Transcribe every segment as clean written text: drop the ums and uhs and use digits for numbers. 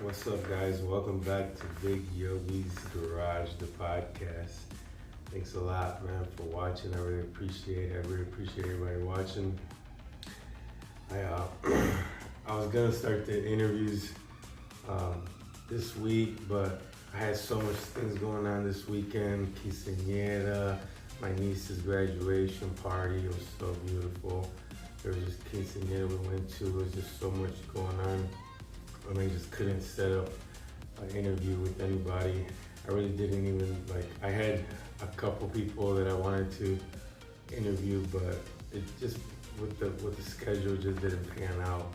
What's up, guys? Welcome back to Big Yogi'z Garage The Podcast. Thanks a lot, man, for watching. I really appreciate everybody watching. I was gonna start the interviews this week, but I had so much things going on this weekend. Quinceañera, my niece's graduation party. It was so beautiful. There was just quinceañera we went to. There was just so much going on. And I just couldn't set up an interview with anybody. I really didn't even, I had a couple people that I wanted to interview, but it just, with the schedule, just didn't pan out.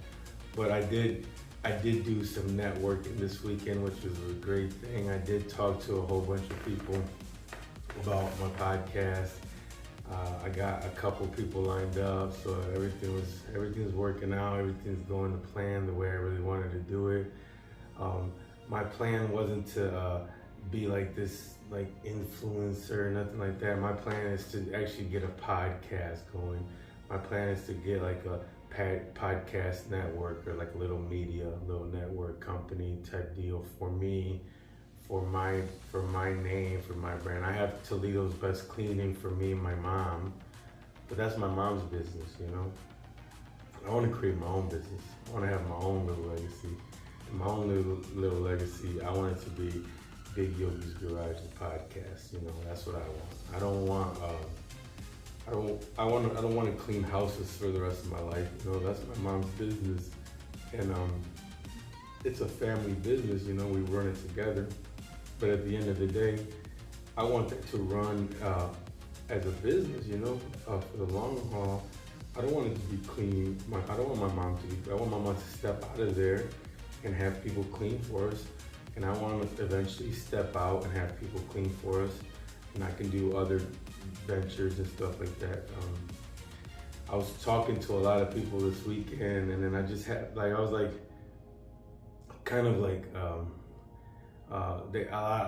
But I did do some networking this weekend, which was a great thing. I did talk to a whole bunch of people about my podcast. I got a couple people lined up, so everything's working out. Everything's going to plan the way I really wanted to do it. My plan wasn't to be like this influencer or nothing like that. My plan is to actually get a podcast going. My plan is to get like a podcast network or like a little network company type deal for me. For my name, for my brand. I have Toledo's Best Cleaning for me and my mom, but that's my mom's business, you know? I want to create my own business. I want to have my own little legacy. And my own little legacy, I want it to be Big Yogi'z Garage The Podcast, you know? That's what I want. I don't want to clean houses for the rest of my life, you know? That's my mom's business. And it's a family business, you know? We run it together. But at the end of the day, I want that to run as a business, you know, for the long haul. I don't want it to be clean. I don't want my mom to be. I want my mom to step out of there and have people clean for us. And I want to eventually step out and have people clean for us. And I can do other ventures and stuff like that. I was talking to a lot of people this weekend, and then I just had a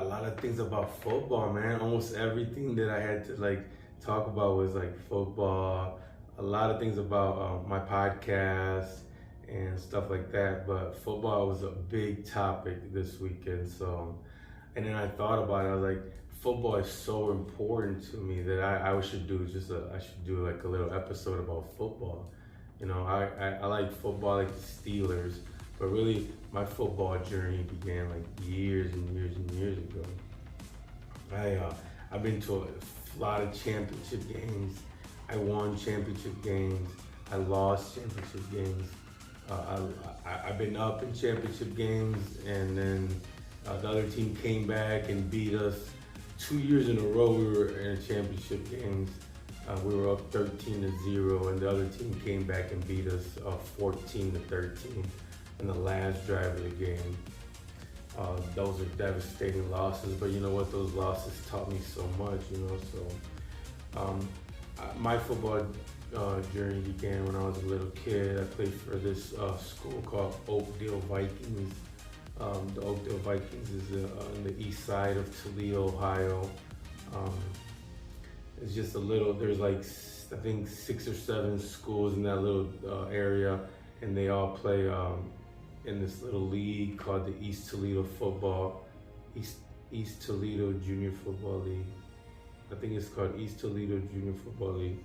lot of things about football, man. Almost everything that I had to talk about was football. A lot of things about my podcast and stuff like that. But football was a big topic this weekend. So, and then I thought about it. I was like, football is so important to me that I should do like a little episode about football. You know, I like football, like the Steelers. But really, my football journey began years and years and years ago. I've been to a lot of championship games. I won championship games. I lost championship games. I've been up in championship games, and then the other team came back and beat us. 2 years in a row, we were in championship games. We were up 13-0, and the other team came back and beat us 14-13. In the last drive of the game. Those are devastating losses, but you know what? Those losses taught me so much, you know. So my football journey began when I was a little kid. I played for this school called Oakdale Vikings. The Oakdale Vikings is on the east side of Toledo, Ohio. It's just there's I think 6 or 7 schools in that little area, and they all play in this little league called the East Toledo Junior Football League. I think it's called East Toledo Junior Football League.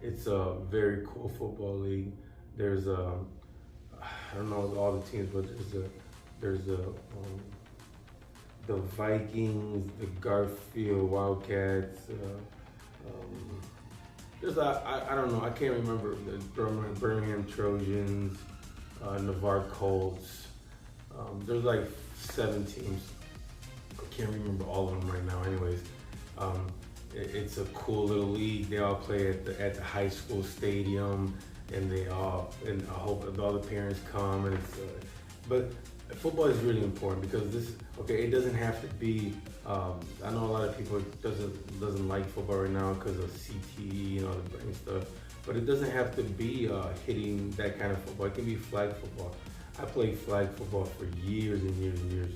It's a very cool football league. There's I don't know all the teams, but there's the Vikings, the Garfield Wildcats. I don't know. I can't remember the Birmingham Trojans. Navarre Colts. There's 7 teams. I can't remember all of them right now. Anyways, it's a cool little league. They all play at the high school stadium, and I hope all the parents come. And but football is really important because it doesn't have to be. I know a lot of people doesn't like football right now because of CTE and all the brain stuff. But it doesn't have to be hitting that kind of football. It can be flag football. I played flag football for years and years and years.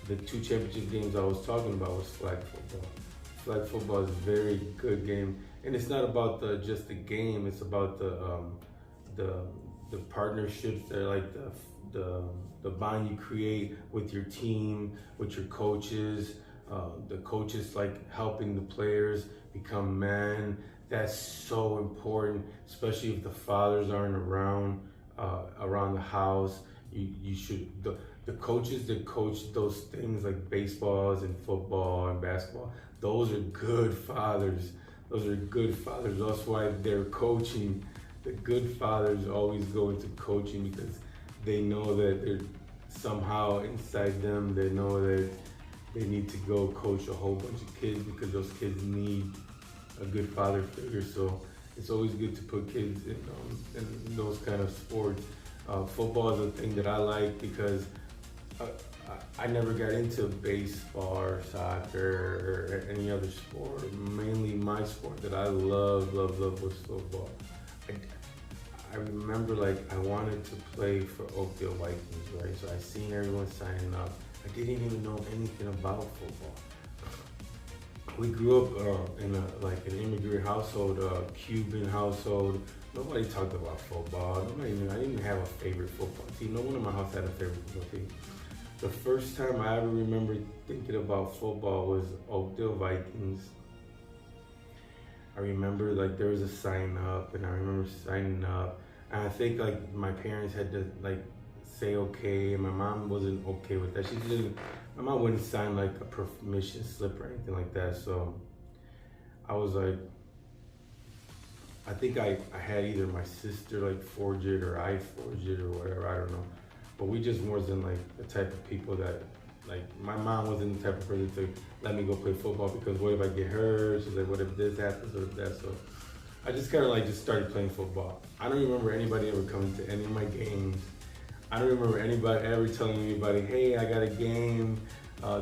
The 2 championship games I was talking about was flag football. Flag football is a very good game, and it's not about just the game. It's about the the partnerships, they're like the bond you create with your team, with your coaches, the coaches like helping the players become men. That's so important, especially if the fathers aren't around the house. You should the coaches that coach those things like baseballs and football and basketball. Those are good fathers. Those are good fathers. That's why they're coaching. The good fathers always go into coaching because they know that they're somehow inside them. They know that they need to go coach a whole bunch of kids because those kids need a good father figure. So it's always good to put kids in those kind of sports. Football is a thing that I like because I never got into baseball or soccer or any other sport. Mainly my sport that I love was football. I remember like I wanted to play for Oakdale Vikings, right? So I seen everyone signing up. I didn't even know anything about football. We grew up in an immigrant household, a Cuban household. Nobody talked about football. I didn't even have a favorite football team. No one in my house had a favorite football team. The first time I ever remember thinking about football was Oakdale Vikings. I remember like there was a sign up, and I remember signing up, and I think like my parents had to like say okay, and my mom wasn't okay with that. My mom wouldn't sign like a permission slip or anything like that. So I was like, I think I had either my sister like forge it or I forged it or whatever, I don't know. But we just wasn't like the type of people that, like my mom wasn't the type of person to let me go play football because what if I get hurt? She's like, what if this happens or if that? So I just kind of like just started playing football. I don't remember anybody ever coming to any of my games. I don't remember anybody ever telling anybody, hey, I got a game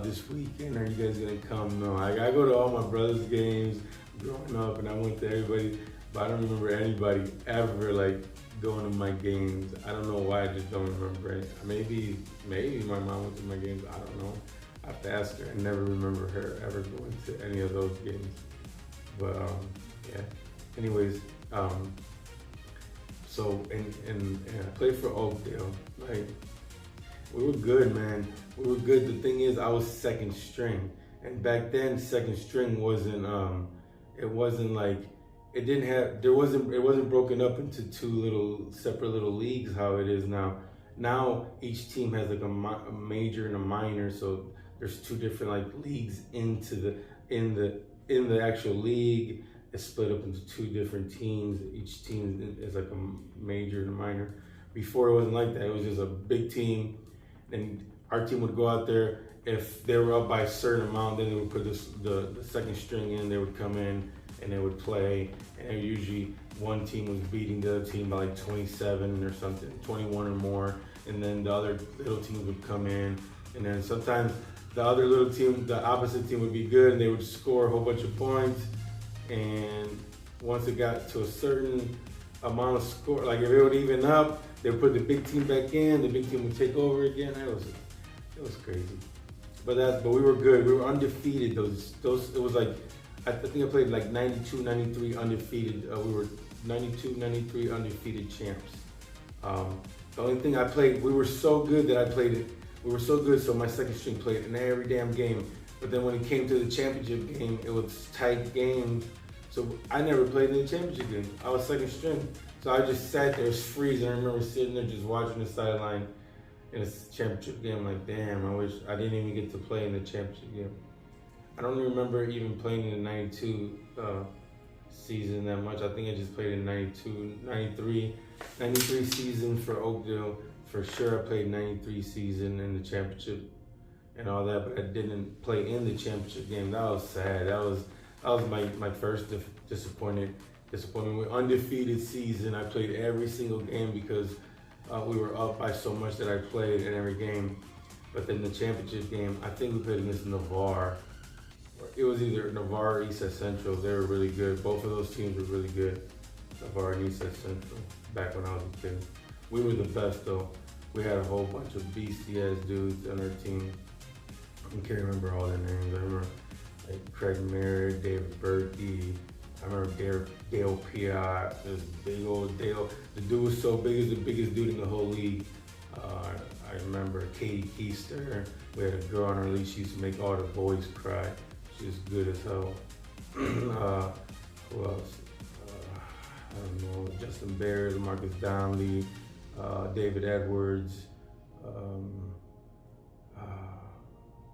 this weekend, are you guys gonna come? No, I go to all my brother's games growing up and I went to everybody, but I don't remember anybody ever like going to my games. I don't know why, I just don't remember it. Maybe my mom went to my games, I don't know. I have to ask her. I never remember her ever going to any of those games. But yeah, anyways, so and I played for Oakdale, right? We were good, man. We were good. The thing is, I was second string, and back then, second string wasn't. It wasn't like it didn't have. There wasn't. It wasn't broken up into two separate little leagues. How it is now. Now each team has like a major and a minor. So there's two different like leagues in the actual league. It's split up into two different teams. Each team is like a major and a minor. Before it wasn't like that. It was just a big team. And our team would go out there. If they were up by a certain amount, then they would put the second string in. They would come in and they would play. And usually one team was beating the other team by like 27 or something, 21 or more. And then the other little teams would come in. And then sometimes the other little team, the opposite team would be good and they would score a whole bunch of points. And once it got to a certain amount of score, like if it would even up, they would put the big team back in, the big team would take over again. It was crazy. But we were good. We were undefeated. It was like, I think I played like 92, 93 undefeated. We were 92, 93 undefeated champs. The only thing I played, we were so good that I played it. We were so good, so my second string played in every damn game. But then when it came to the championship game, it was tight games. So I never played in the championship game. I was second string. So I just sat there freezing. I remember sitting there just watching the sideline in a championship game. Like, damn, I wish I didn't even get to play in the championship game. I don't remember even playing in the 92 season that much. I think I just played in 92, 93 season for Oakdale. For sure I played 93 season in the championship and all that, but I didn't play in the championship game. That was sad. That was my first disappointment. With undefeated season, I played every single game because we were up by so much that I played in every game. But then the championship game, I think we played against Navarre. It was either Navarre or Eastside Central. They were really good. Both of those teams were really good. Navarre and Eastside Central, back when I was a kid. We were the best though. We had a whole bunch of BCS dudes on our team. I can't remember all their names. I remember like Craig Merritt, David Berkey, I remember Dale Piat, this big old Dale. The dude was so big, he was the biggest dude in the whole league. I remember Katie Keister. We had a girl on our league. She used to make all the boys cry. She was good as hell. Who else? I don't know. Justin Barrett, Marcus Donnelly, David Edwards.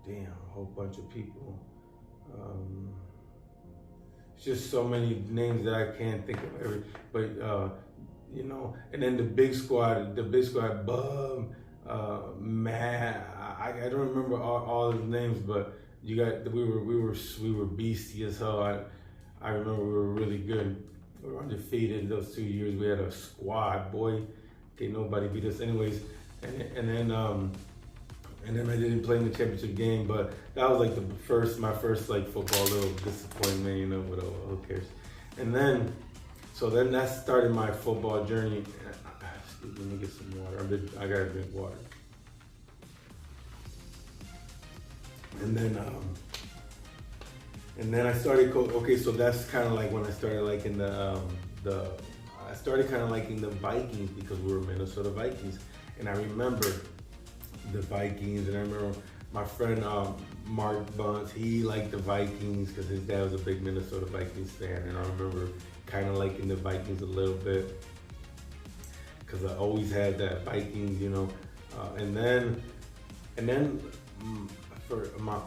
Damn, a whole bunch of people. It's just so many names that I can't think of but you know, and then the big squad, Bub, Matt, I don't remember all of the names, but we were beastie as hell. I remember we were really good. We were undefeated those 2 years. We had a squad, boy. Okay, nobody beat us anyways. And then I didn't play in the championship game, but that was like my first like football little disappointment, you know, whatever, who cares. And then, so then that started my football journey. Excuse me, let me get some water. I gotta drink water. And then I started okay, so that's kind of like when I started liking I started kind of liking the Vikings because we were Minnesota Vikings. And I remember the Vikings, and I remember my friend Mark Bunce, he liked the Vikings because his dad was a big Minnesota Vikings fan, and I remember kind of liking the Vikings a little bit because I always had that Vikings, you know. And then for my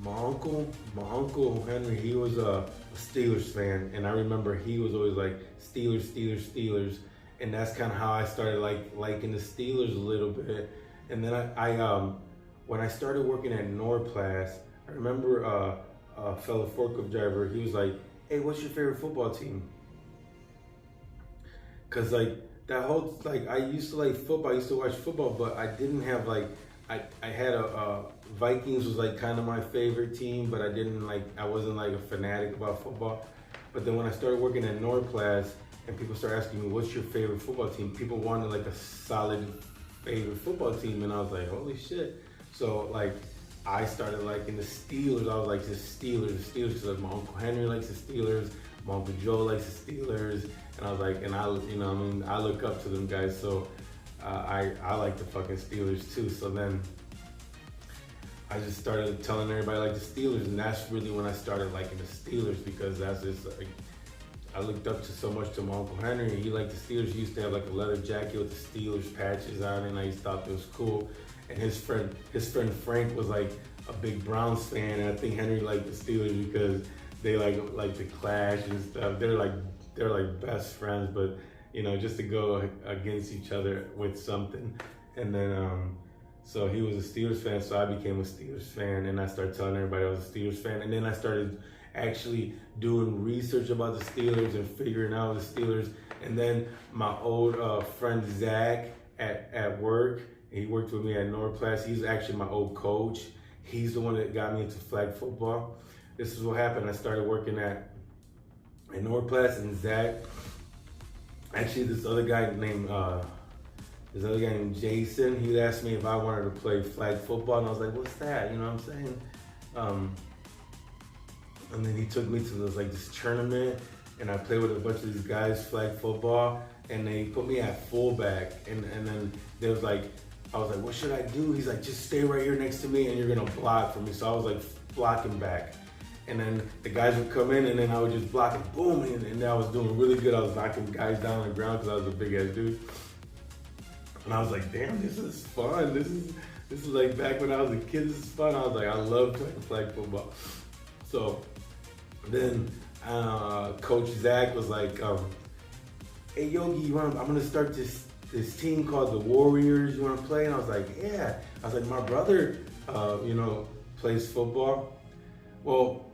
uncle Henry, he was a Steelers fan, and I remember he was always like Steelers, and that's kind of how I started liking the Steelers a little bit. And then I when I started working at Norplast, I remember a fellow forklift driver, he was like, "Hey, what's your favorite football team?" Cause like that whole, like, I used to like football, I used to watch football, but I didn't have like, I had Vikings was like kind of my favorite team, but I wasn't like a fanatic about football. But then when I started working at Norplast and people started asking me, "What's your favorite football team?" People wanted like a solid favorite football team, and I was like, holy shit. So like I started liking the Steelers. I was like, the Steelers because my Uncle Henry likes the Steelers, my Uncle Joe likes the Steelers, and I was like, and I look up to them guys, so I like the fucking Steelers too. So then I just started telling everybody I like the Steelers, and that's really when I started liking the Steelers, because that's just like, I looked up to so much to my Uncle Henry. He liked the Steelers. He used to have like a leather jacket with the Steelers patches on it, and I used to thought it was cool. And his friend Frank was like a big Browns fan, and I think Henry liked the Steelers because they like the clash and stuff. They're like best friends, but you know, just to go against each other with something. And then so he was a Steelers fan, so I became a Steelers fan, and I started telling everybody I was a Steelers fan. And then I started actually doing research about the Steelers and figuring out the Steelers. And then my old friend Zach at work, he worked with me at Norplast. He's actually my old coach. He's the one that got me into flag football. This is what happened. I started working at Norplast, and Zach, actually this other guy named Jason, he asked me if I wanted to play flag football, and I was like, what's that? You know what I'm saying? And then he took me to this tournament, and I played with a bunch of these guys flag football, and they put me at fullback, and then I was like, what should I do? He's like, just stay right here next to me, and you're gonna block for me. So I was like blocking back, and then the guys would come in, and then I would just block and boom, and I was doing really good. I was knocking guys down on the ground because I was a big ass dude, and I was like, damn, this is fun. This is like back when I was a kid. This is fun. I was like, I love playing flag football. So then Coach Zach was like, hey Yogi, I'm gonna start this team called the Warriors. You wanna play? And I was like, yeah. I was like, my brother, plays football. Well,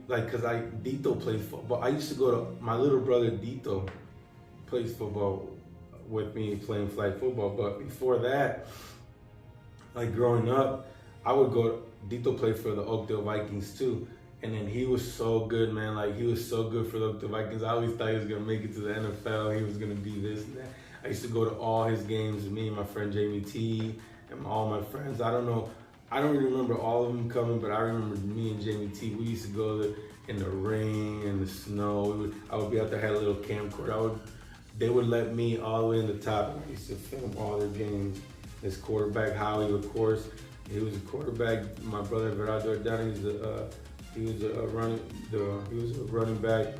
cause Dito plays football. I used to go to, my little brother Dito plays football with me playing flag football. But before that, like growing up, I would go, Dito played for the Oakdale Vikings too. And then he was so good, man. Like, he was so good for the Vikings. I always thought he was going to make it to the NFL. He was going to be this and that. I used to go to all his games with me and my friend Jamie T and all my friends. I don't know I don't really remember all of them coming, but I remember me and Jamie T. We used to go there in the rain and the snow. I would be out there, had a little camcorder. They would let me all the way in the top. And I used to film all their games. This quarterback, Howie, of course, he was a quarterback. My brother Verado down, he was a running back,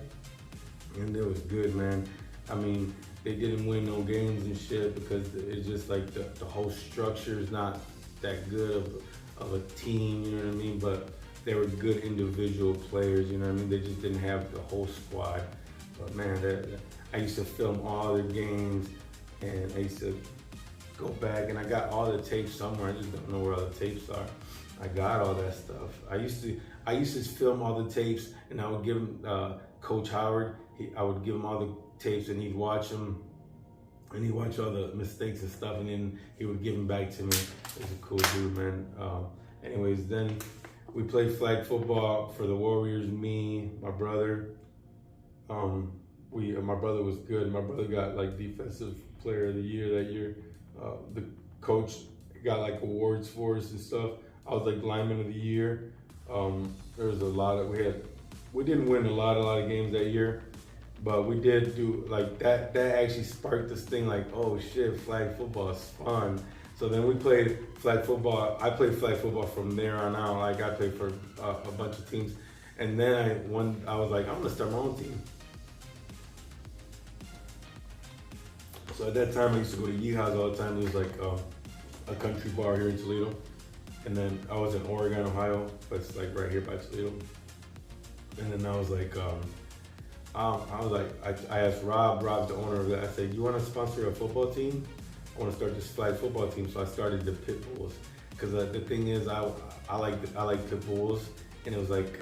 and it was good, man. I mean, they didn't win no games and shit because it's just like the whole structure is not that good of a team, you know what I mean? But they were good individual players, you know what I mean? They just didn't have the whole squad. But man, I used to film all their games, and I used to go back, and I got all the tapes somewhere. I just don't know where all the tapes are. I got all that stuff. I used to film all the tapes, and I would give him Coach Howard. I would give him all the tapes, and he'd watch them, and he'd watch all the mistakes and stuff, and then he would give them back to me. He was a cool dude, man. Anyways, then we played flag football for the Warriors. Me, my brother. My brother was good. My brother got like defensive player of the year that year. The coach got like awards for us and stuff. I was like lineman of the year. There was a lot of we didn't win a lot of games that year, but we did do like that. That actually sparked this thing like, oh shit, flag football is fun. So then we played flag football. I played flag football from there on out. Like I played for a bunch of teams, and then I was like, I'm gonna start my own team. So at that time, I used to go to Yogi'S all the time. It was like a country bar here in Toledo. And then I was in Oregon, Ohio, but it's like right here by Toledo. And then I was like, I asked Rob, the owner of that, I said, you want to sponsor a football team? I want to start this flag football team. So I started the Pit Bulls. Because the thing is, I like Pit Bulls. And it was like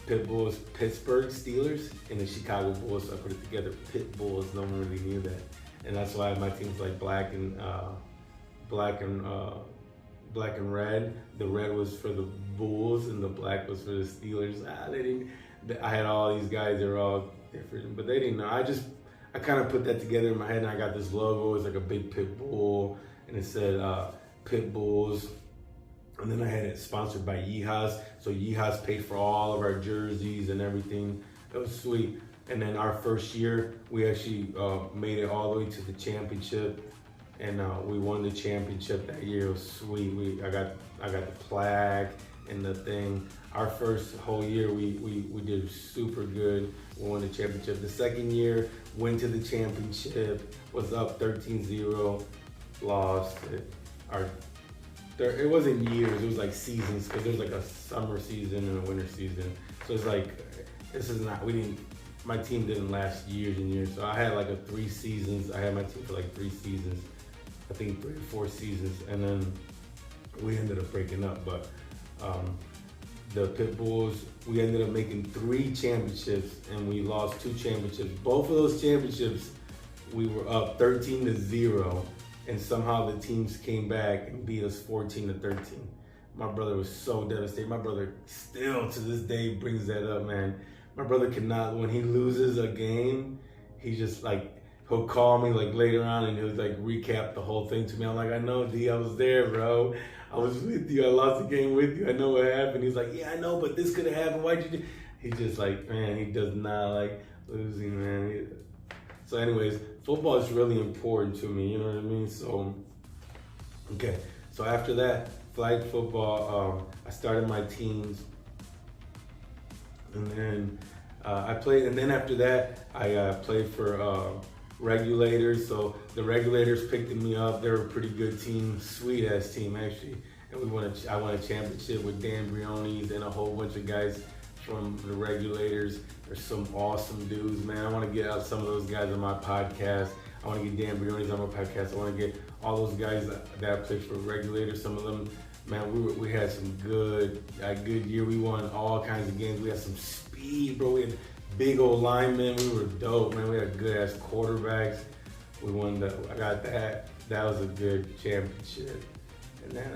Pit Bulls, Pittsburgh Steelers, and the Chicago Bulls. So I put it together, Pit Bulls. No one really knew that. And that's why my team's like black and red. The red was for the Bulls and the black was for the Steelers. I had all these guys, they were all different, but they didn't know. I kind of put that together in my head, and I got this logo. It's like a big pit bull, and it said Pit Bulls. And then I had it sponsored by Yogi'S. So Yogi'S paid for all of our jerseys and everything. It was sweet. And then our first year, we actually made it all the way to the championship, and we won the championship that year. It was sweet. I got the plaque and the thing. Our first whole year, we did super good. We won the championship. The second year, went to the championship, was up 13-0, lost. It wasn't years, it was like seasons, because there was like a summer season and a winter season. So it's like, my team didn't last years and years. So I had like 3 seasons. I had my team for like 3 seasons. I think 3 or 4 seasons. And then we ended up breaking up. But the Pit Bulls, we ended up making 3 championships, and we lost 2 championships. Both of those championships, we were up 13-0. And somehow the teams came back and beat us 14-13. My brother was so devastated. My brother still to this day brings that up, man. My brother cannot, when he loses a game, he just like, he'll call me like later on and he'll like recap the whole thing to me. I'm like, I know, D, I was there, bro. I was with you. I lost the game with you. I know what happened. He's like, yeah, I know, but this could have happened. Why'd you do? He just like, man, he does not like losing, man. So anyways, football is really important to me, you know what I mean? So, okay. So after that, flag football, I started my teams. And then I played, and then after that, I played for Regulators. So the Regulators picked me up. They were a pretty good team, sweet ass team actually. And I won a championship with Dan Briones and a whole bunch of guys from the Regulators. There's some awesome dudes, man. I want to get out some of those guys on my podcast. I want to get Dan Briones on my podcast. I want to get all those guys that played for Regulators. Some of them. Man, we had some good year. We won all kinds of games. We had some speed, bro. We had big old linemen. We were dope, man. We had good ass quarterbacks. We won I got that. That was a good championship. And then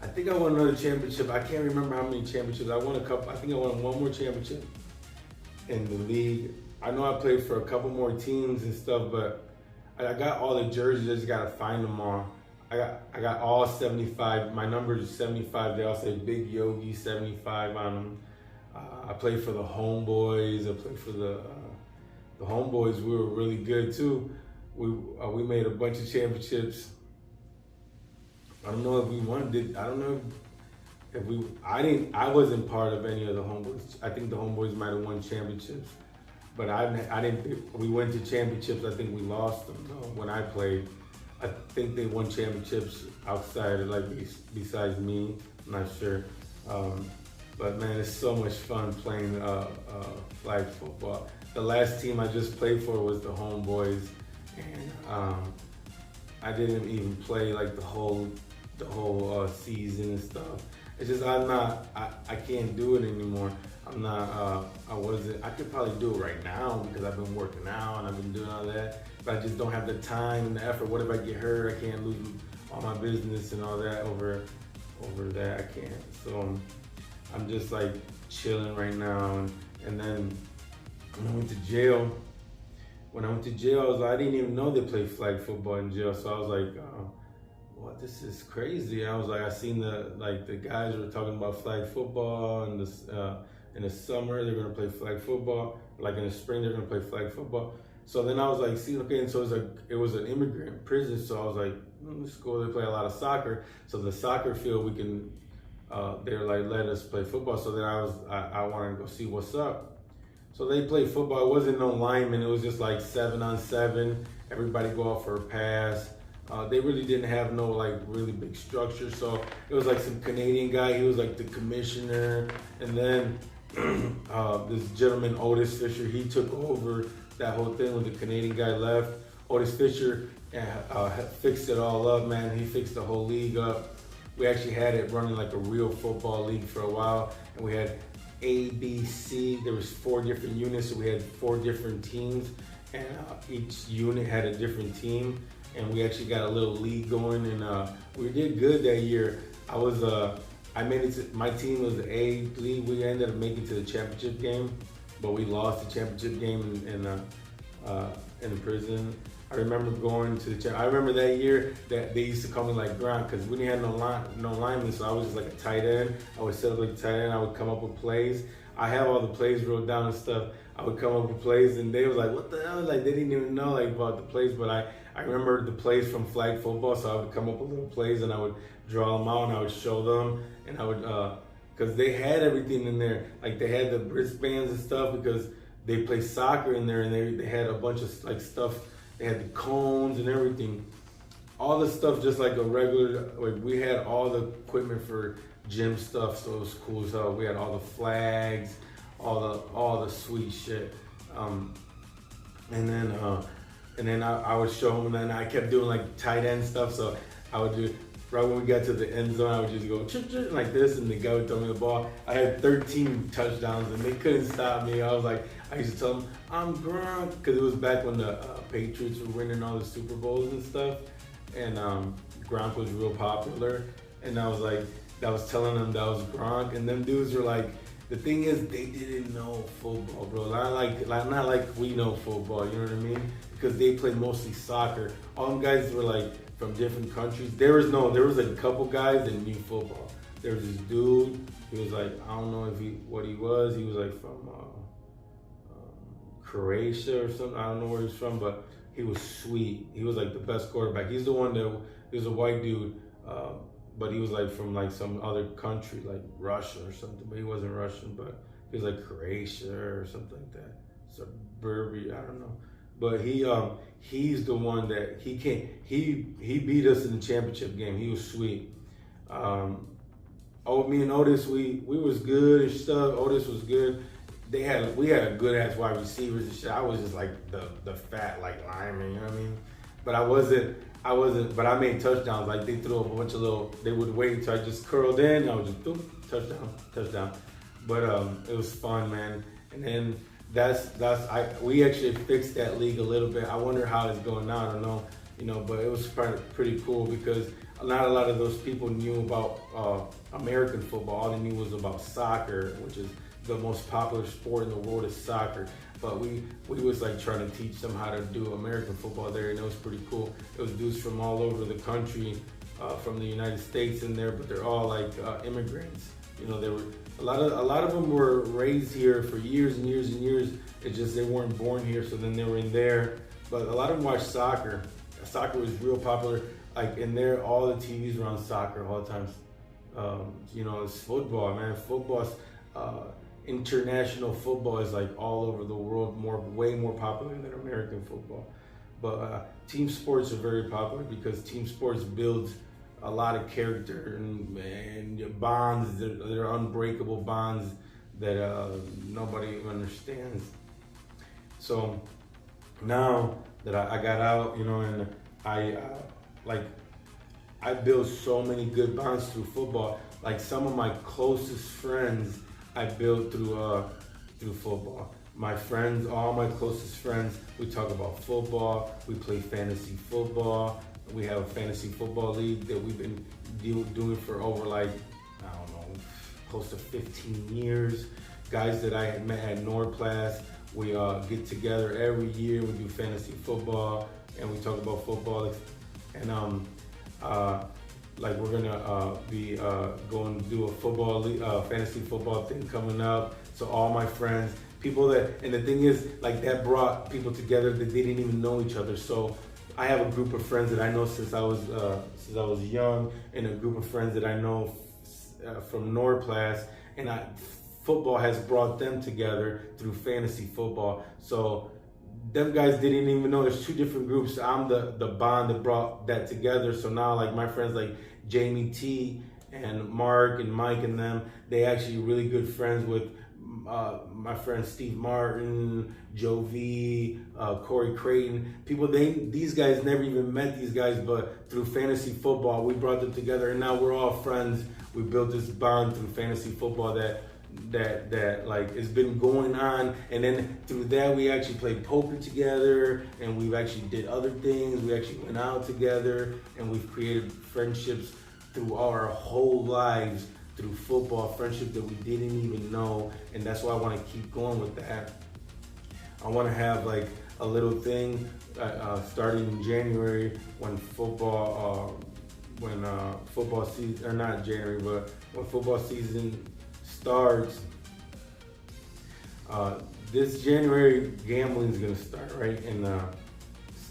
I think I won another championship. I can't remember how many championships. I won a couple. I think I won one more championship in the league. I know I played for a couple more teams and stuff, but I got all the jerseys. I just gotta find them all. I got all 75. My number is 75. They all say Big Yogi 75 on them. I played for the Homeboys. I played for the Homeboys. We were really good too. We made a bunch of championships. I don't know if we won. I don't know if we. I wasn't part of any of the Homeboys. I think the Homeboys might have won championships, but I didn't. We went to championships. I think we lost them when I played. I think they won championships outside of, like, besides me. I'm not sure. But man, it's so much fun playing flag football. The last team I just played for was the Homeboys, and I didn't even play like the whole season and stuff. It's just I can't do it anymore. I'm not. I could probably do it right now because I've been working out and I've been doing all that. But I just don't have the time and the effort. What if I get hurt? I can't lose all my business and all that over that. I can't. So I'm just like chilling right now. And then when I went to jail, I didn't even know they played flag football in jail. So I was like, well, this is crazy. I was like, I seen the guys were talking about flag football and in the summer they're gonna play flag football. Like in the spring they're gonna play flag football. So then I was like, and so it was an immigrant prison. So I was like, let's go. They play a lot of soccer. So the soccer field we can. They're like, let us play football. So then I wanted to go see what's up. So they played football. It wasn't no linemen. It was just like 7-on-7. Everybody go out for a pass. They really didn't have no like really big structure. So it was like some Canadian guy. He was like the commissioner. And then this gentleman, Otis Fisher, he took over that whole thing when the Canadian guy left. Otis Fisher fixed it all up, man. He fixed the whole league up. We actually had it running like a real football league for a while, and we had A, B, C. There was 4 different units, so we had 4 different teams, and each unit had a different team, and we actually got a little league going, and we did good that year. I made it to, my team was the A league. We ended up making it to the championship game, but we lost the championship game in the prison. I remember going to the I remember that year that they used to call me like Gronk because we didn't have no linemen, so I was just like a tight end. I would set up like a tight end. I would come up with plays. I have all the plays wrote down and stuff. I would come up with plays, and they was like, "What the hell?" Like they didn't even know like about the plays, but I remember the plays from flag football, so I would come up with little plays and I would draw them out and I would show them, and I would because they had everything in there, like they had the wristbands and stuff because they play soccer in there, and they had a bunch of like stuff. They had the cones and everything. All the stuff just like a regular, like we had all the equipment for gym stuff, so it was cool as hell. We had all the flags, all the sweet shit. And then I would show them, and then I kept doing like tight end stuff, so I would do, right when we got to the end zone, I would just go like this, and the guy would throw me the ball. I had 13 touchdowns, and they couldn't stop me. I used to tell them, I'm Gronk, because it was back when the Patriots were winning all the Super Bowls and stuff, and Gronk was real popular, and I was telling them that was Gronk, and them dudes were like, the thing is, they didn't know football, bro. Not like we know football, you know what I mean? Because they played mostly soccer. All them guys were like from different countries. There was like a couple guys that knew football. There was this dude, he was like, I don't know what he was. He was like from Croatia or something. I don't know where he's from, but he was sweet. He was like the best quarterback. He was a white dude, but he was like from like some other country, like Russia or something. But he wasn't Russian, but he was like Croatia or something like that. Suburbia, I don't know. But he's the one that he beat us in the championship game. He was sweet. Me and Otis, we was good and stuff. Otis was good. We had a good ass wide receivers and shit. I was just like the fat like lineman, you know what I mean? But I wasn't, but I made touchdowns. Like they threw a bunch of they would wait until I just curled in, and I would just boom, touchdown. But it was fun, man. And then we actually fixed that league a little bit. I wonder how it's going now. I don't know, but it was pretty cool because not a lot of those people knew about American football. All they knew was about soccer, which is the most popular sport in the world is soccer. But we was like trying to teach them how to do American football there, and it was pretty cool. It was dudes from all over the country, from the United States in there, but they're all like immigrants. You know, they were a lot of them were raised here for years and years and years. It's just they weren't born here, so then they were in there. But a lot of them watch soccer. Soccer was real popular. Like in there, all the TVs were on soccer all the time. You know, it's football, man. Football's international football is like all over the world, way more popular than American football. But team sports are very popular because team sports builds a lot of character and bonds. They're unbreakable bonds that nobody understands. So now that I got out, you know, and I built so many good bonds through football. Like some of my closest friends I built through football. My friends, all my closest friends, we talk about football. We play fantasy football. We have a fantasy football league that we've been doing for over like, I don't know, close to 15 years. Guys that I had met at NordClass, we get together every year. We do fantasy football and we talk about football. And like we're gonna be going to do a football fantasy football thing coming up. So all my friends, people that, and the thing is, like that brought people together that they didn't even know each other. So I have a group of friends that I know since I was young, and a group of friends that I know from NordClass, and football has brought them together through fantasy football. So them guys didn't even know there's two different groups. I'm the bond that brought that together. So now like my friends like Jamie T and Mark and Mike and them, they actually really good friends with my friend Steve Martin, Joe V, Corey Creighton. These guys never even met these guys, but through fantasy football, we brought them together, and now we're all friends. We built this bond through fantasy football that like it's been going on, and then through that we actually played poker together, and we've actually did other things. We actually went out together, and we've created friendships through our whole lives through football, friendship that we didn't even know, and that's why I want to keep going with that. I want to have like a little thing starting in January when football season, or not January, but when football season starts. This January, gambling is gonna start, right? And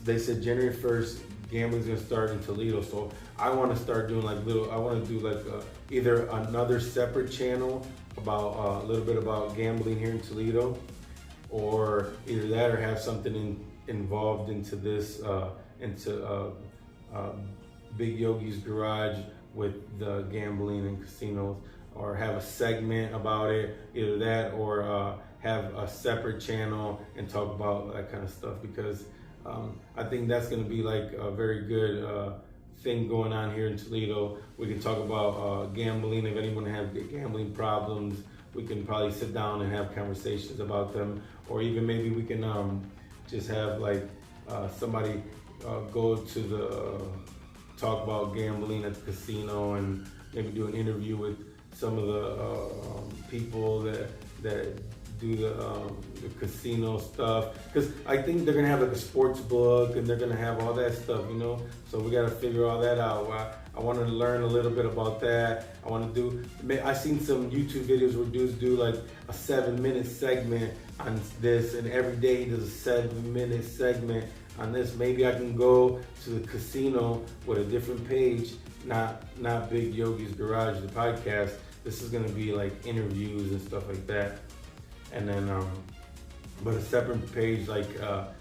they said January 1st, gambling is gonna start in Toledo. So I want to start doing like I want to do like either another separate channel about a little bit about gambling here in Toledo, or either that, or have something involved into this, Big Yogi'Z Garage with the gambling and casinos, or have a segment about it, either that, or have a separate channel and talk about that kind of stuff, because I think that's going to be like a very good thing going on here in Toledo. We can talk about gambling. If anyone has gambling problems, we can probably sit down and have conversations about them, or even maybe we can just have like somebody go to the talk about gambling at the casino, and maybe do an interview with some of the people that do the casino stuff, because I think they're gonna have like a sports book, and they're gonna have all that stuff, you know. So we gotta figure all that out. I want to learn a little bit about that. I've seen some YouTube videos where dudes do like a 7-minute segment on this, and every day there's a 7-minute segment on this. Maybe I can go to the casino with a different page, not Big Yogi'Z Garage The Podcast. This is gonna be like interviews and stuff like that, and then but a separate page like of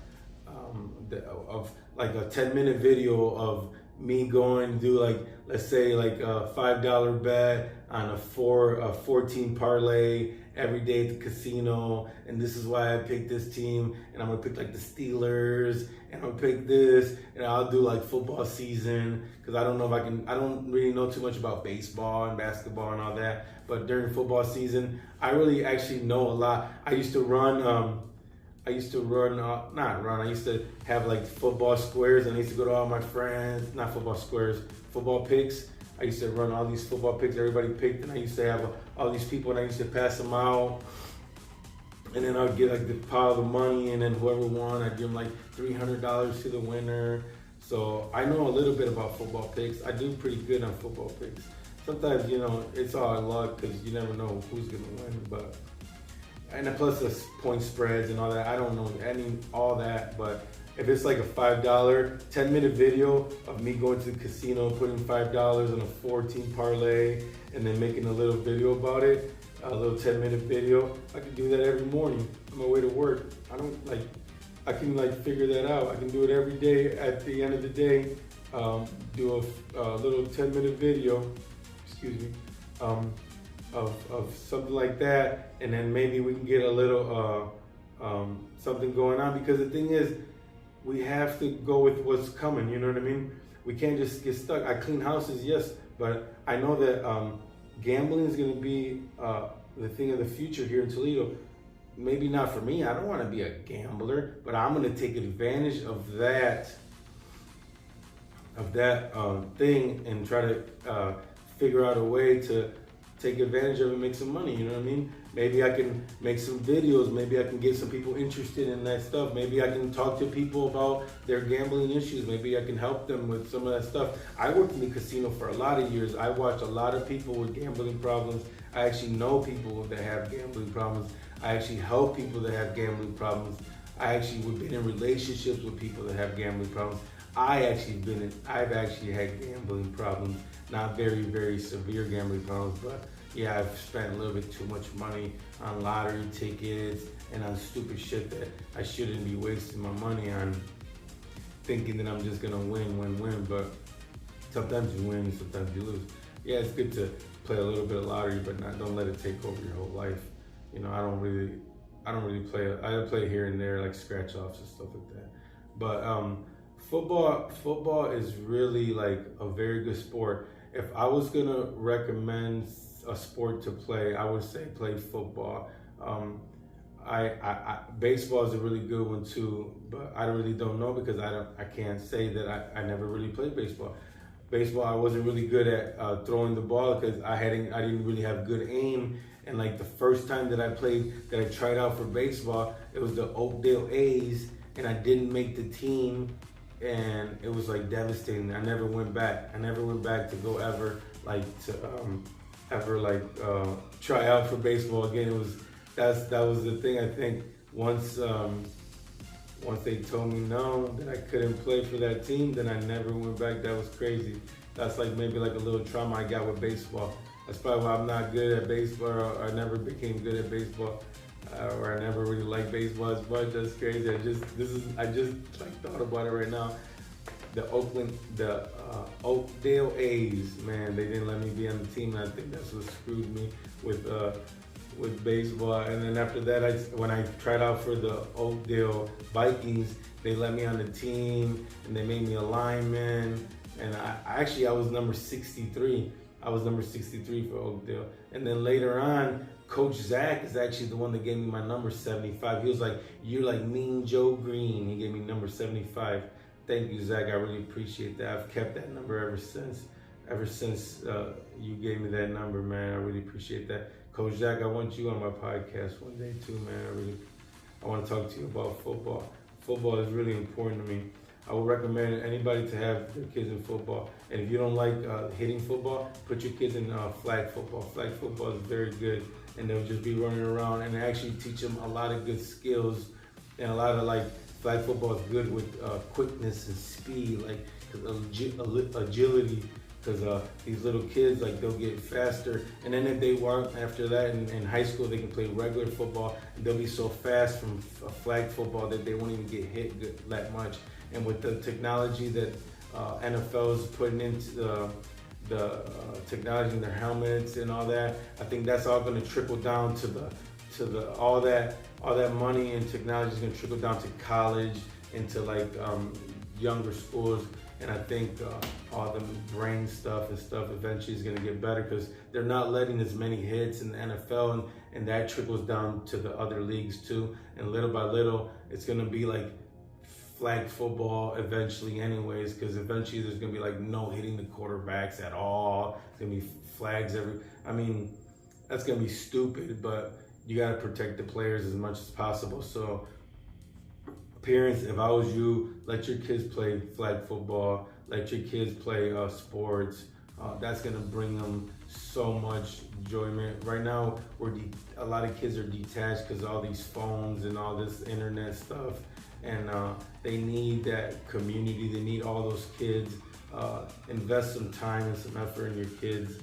like a 10-minute video of me going to do like, let's say like a $5 bet on a 14 parlay every day at the casino, and this is why I picked this team, and I'm gonna pick like the Steelers, and I'm gonna pick this, and I'll do like football season, because I don't really know too much about baseball and basketball and all that, but during football season, I really actually know a lot. I used to have like football squares, and I used to go to all my friends, not football squares, football picks. I used to run all these football picks everybody picked, and I used to have all these people, and I used to pass them out, and then I'd get like the pile of money, and then whoever won, I'd give them like $300 to the winner. So I know a little bit about football picks. I do pretty good on football picks. Sometimes, it's all luck because you never know who's going to win. And then plus the point spreads and all that. I don't know all that, but if it's like a $5, 10-minute video of me going to the casino, putting $5 on a 14 parlay, and then making a little video about it, a little 10-minute video, I can do that every morning on my way to work. I can figure that out. I can do it every day at the end of the day, do a little 10-minute video, of something like that, and then maybe we can get a little something going on, because the thing is, we have to go with what's coming, you know what I mean? We can't just get stuck. I clean houses, yes, but I know that gambling is going to be the thing of the future here in Toledo. Maybe not for me. I don't want to be a gambler, but I'm going to take advantage of that thing and try to figure out a way to take advantage of it and make some money, you know what I mean? Maybe I can make some videos, maybe I can get some people interested in that stuff, maybe I can talk to people about their gambling issues, maybe I can help them with some of that stuff. I worked in the casino for a lot of years. I watched a lot of people with gambling problems. I actually know people that have gambling problems. I actually help people that have gambling problems. I actually have been in relationships with people that have gambling problems. I've actually had gambling problems, not very, very severe gambling problems, but yeah, I've spent a little bit too much money on lottery tickets and on stupid shit that I shouldn't be wasting my money on, thinking that I'm just gonna win, but sometimes you win, sometimes you lose. Yeah, it's good to play a little bit of lottery, but don't let it take over your whole life. I don't really play. I play here and there, like scratch offs and stuff like that. But football is really like a very good sport. If I was gonna recommend a sport to play, I would say play football. Baseball is a really good one too, but I really don't know because I can't say that I never really played baseball. Baseball, I wasn't really good at throwing the ball because I didn't really have good aim. And like the first time that I tried out for baseball, it was the Oakdale A's, and I didn't make the team, and it was like devastating. I never went back to go ever try out for baseball again. That was the thing. I think once they told me no, that I couldn't play for that team, then I never went back. That was crazy. That's maybe a little trauma I got with baseball. That's probably why I'm not good at baseball, or I never became good at baseball, or I never really liked baseball as much. That's crazy. I just thought about it right now. The Oakdale A's, man, they didn't let me be on the team. And I think that's what screwed me with baseball. And then after that, when I tried out for the Oakdale Vikings, they let me on the team and they made me a lineman. And I was number 63. I was number 63 for Oakdale. And then later on, Coach Zach is actually the one that gave me my number 75. He was like, "You're like Mean Joe Green." He gave me number 75. Thank you, Zach. I really appreciate that. I've kept that number ever since. You gave me that number, man. I really appreciate that. Coach Zach, I want you on my podcast one day too, man. I want to talk to you about football. Football is really important to me. I would recommend anybody to have their kids in football. And if you don't like hitting football, put your kids in flag football. Flag football is very good. And they'll just be running around and actually teach them a lot of good skills. And a lot of flag football is good with quickness and speed, agility. Because these little kids, they'll get faster. And then if they want, after that, in high school, they can play regular football. And they'll be so fast from flag football that they won't even get hit that much. And with the technology that NFL is putting into the technology in their helmets and all that, I think that's all going to trickle down to all that money and technology is going to trickle down to college, into younger schools. And I think all the brain stuff eventually is going to get better because they're not letting as many hits in the NFL, and that trickles down to the other leagues too. And little by little, it's going to be flag football eventually anyways, because eventually there's going to be no hitting the quarterbacks at all. It's going to be flags that's going to be stupid, but you got to protect the players as much as possible. So parents, if I was you, let your kids play flag football, let your kids play sports. That's gonna bring them so much enjoyment. Right now, a lot of kids are detached because all these phones and all this internet stuff, and they need that community. They need all those kids. Invest some time and some effort in your kids.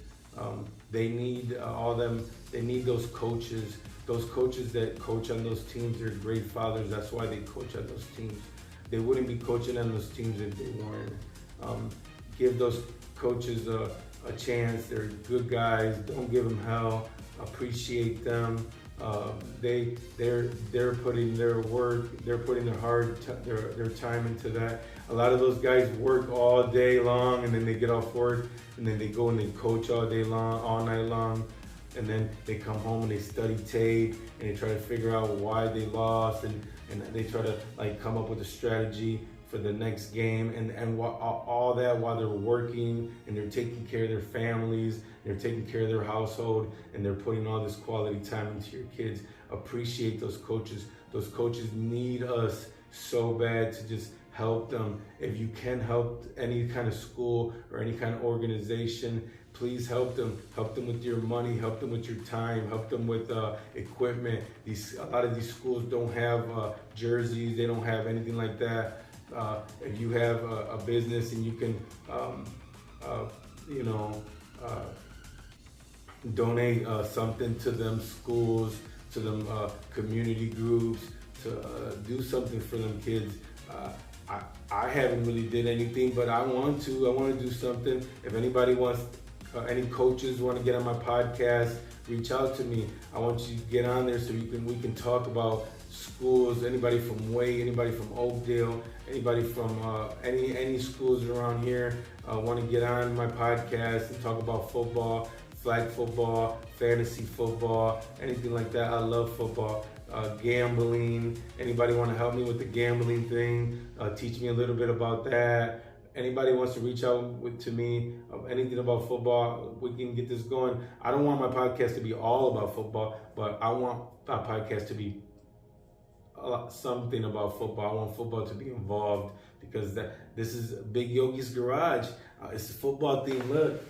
They need all them. They need those coaches. Those coaches that coach on those teams are great fathers. That's why they coach on those teams. They wouldn't be coaching on those teams if they weren't. Give those coaches a chance. They're good guys. Don't give them hell. Appreciate them. They're putting their work. They're putting their time into that. A lot of those guys work all day long, and then they get off work, and then they go and they coach all day long, all night long. And then they come home and they study tape and they try to figure out why they lost, and they try to come up with a strategy for the next game, and all that while they're working and they're taking care of their families, they're taking care of their household, and they're putting all this quality time into your kids. Appreciate those coaches. Those coaches need us so bad to just help them. If you can help any kind of school or any kind of organization, please help them. Help them with your money, help them with your time, help them with equipment. A lot of these schools don't have jerseys, they don't have anything like that. If you have a business and you can, donate something to them schools, to them community groups, to do something for them kids. I haven't really did anything, but I want to do something. If anybody wants, any coaches want to get on my podcast, reach out to me. I want you to get on there so we can talk about schools. Anybody from Wade, anybody from Oakdale, anybody from any schools around here want to get on my podcast and talk about football, flag football, fantasy football, anything like that. I love football. Gambling. Anybody want to help me with the gambling thing? Teach me a little bit about that. Anybody wants to reach out to me, anything about football, we can get this going. I don't want my podcast to be all about football, but I want my podcast to be something about football. I want football to be involved, because this is Big Yogi'z Garage. It's a football theme. Look,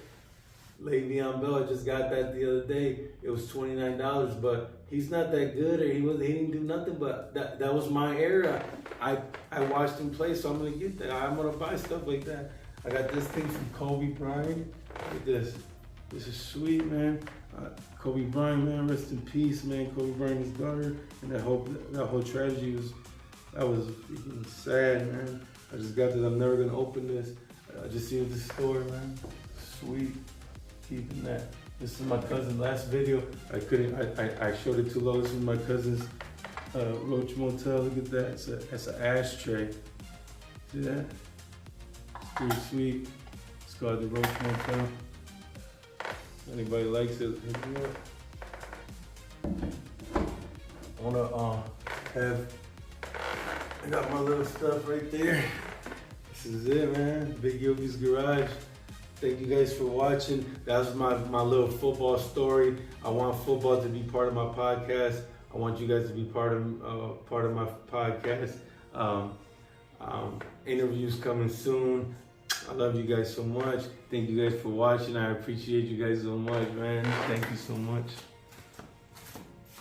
Le'Veon Bell, I just got that the other day. It was $29, but he's not that good, or he didn't do nothing. But that was my era. I watched him play, so I'm gonna get that. I'm gonna buy stuff like that. I got this thing from Kobe Bryant. Look at this. This is sweet, man. Kobe Bryant, man, rest in peace, man. Kobe Bryant, his daughter, and that whole tragedy was freaking sad, man. I just got this. I'm never gonna open this. I just seen it at the store, man. Sweet. Keeping that. This is my cousin's last video. I showed it too low. This is my cousin's Roach Motel. Look at that. It's an ashtray. See that? It's pretty sweet. It's called the Roach Motel. Anybody likes it, hit me up. I wanna I got my little stuff right there. This is it, man. Big Yogi'z Garage. Thank you guys for watching. That was my little football story. I want football to be part of my podcast. I want you guys to be part of my podcast. Interviews coming soon. I love you guys so much. Thank you guys for watching. I appreciate you guys so much, man. Thank you so much.